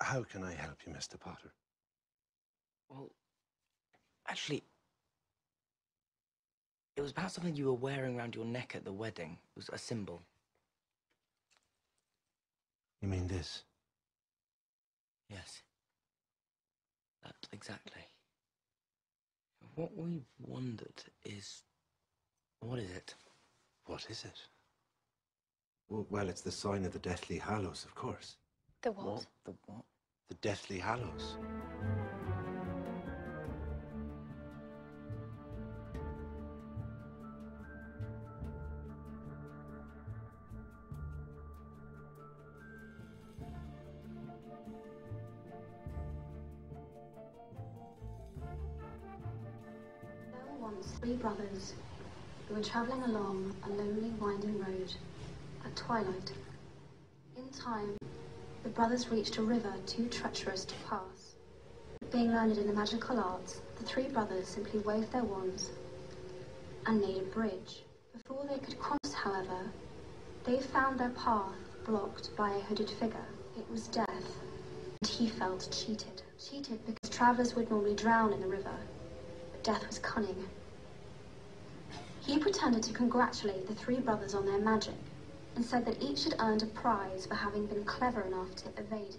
How can I help you, Mr. Potter? Well, actually, it was about something you were wearing around your neck at the wedding. It was a symbol. You mean this? Yes. That exactly. What we wondered is, what is it? What is it? Well, it's the sign of the Deathly Hallows, of course. The what? The what? The Deathly Hallows. There were once 3 brothers who were travelling along a lonely, winding road at twilight. In time, the brothers reached a river too treacherous to pass. Being learned in the magical arts, the 3 brothers simply waved their wands and made a bridge. Before they could cross, however, they found their path blocked by a hooded figure. It was Death, and he felt cheated. Cheated because travellers would normally drown in the river, but Death was cunning. He pretended to congratulate the 3 brothers on their magic and said that each had earned a prize for having been clever enough to evade.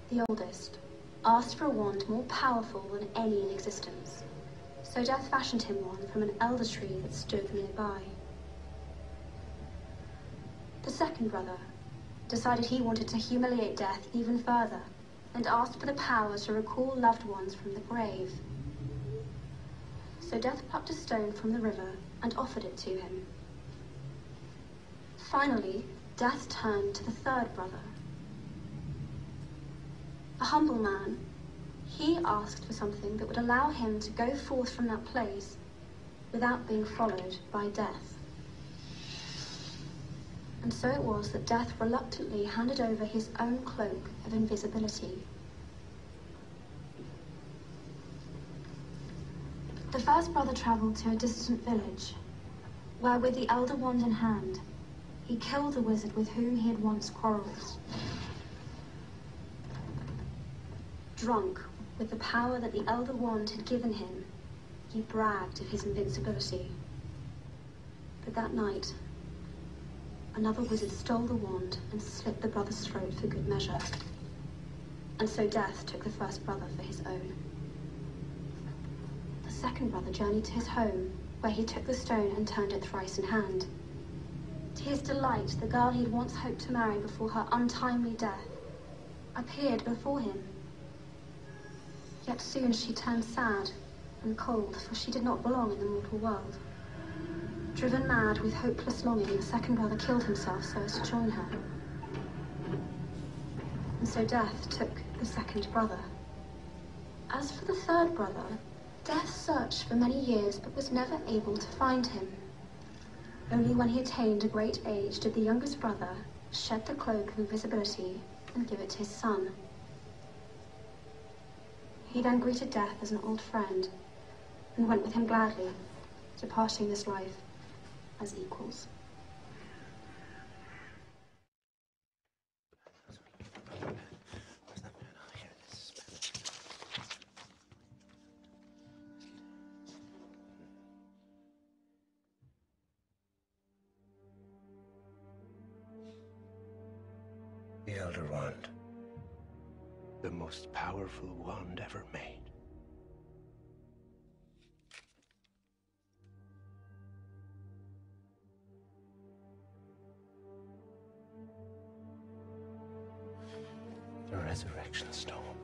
The oldest asked for a wand more powerful than any in existence, so Death fashioned him one from an elder tree that stood nearby. The second brother decided he wanted to humiliate Death even further and asked for the power to recall loved ones from the grave. So Death plucked a stone from the river and offered it to him. Finally, Death turned to the third brother. A humble man, he asked for something that would allow him to go forth from that place without being followed by Death. And so it was that Death reluctantly handed over his own cloak of invisibility. The first brother travelled to a distant village, where with the elder wand in hand, he killed the wizard with whom he had once quarrelled. Drunk with the power that the elder wand had given him, he bragged of his invincibility. But that night, another wizard stole the wand and slit the brother's throat for good measure. And so Death took the first brother for his own. The second brother journeyed to his home, where he took the stone and turned it thrice in hand. To his delight, the girl he had once hoped to marry before her untimely death appeared before him. Yet soon she turned sad and cold, for she did not belong in the mortal world. Driven mad with hopeless longing, the second brother killed himself so as to join her. And so Death took the second brother. As for the third brother, Death searched for many years but was never able to find him. Only when he attained a great age did the youngest brother shed the cloak of invisibility and give it to his son. He then greeted Death as an old friend and went with him gladly, departing this life as equals. The Elder Wand. The most powerful wand ever made. The Resurrection Stone.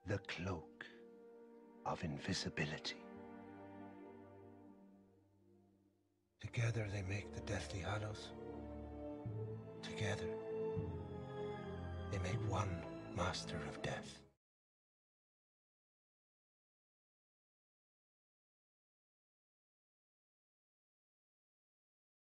The Cloak of Invisibility. Together they make the Deathly Hallows. Together they make one Master of Death.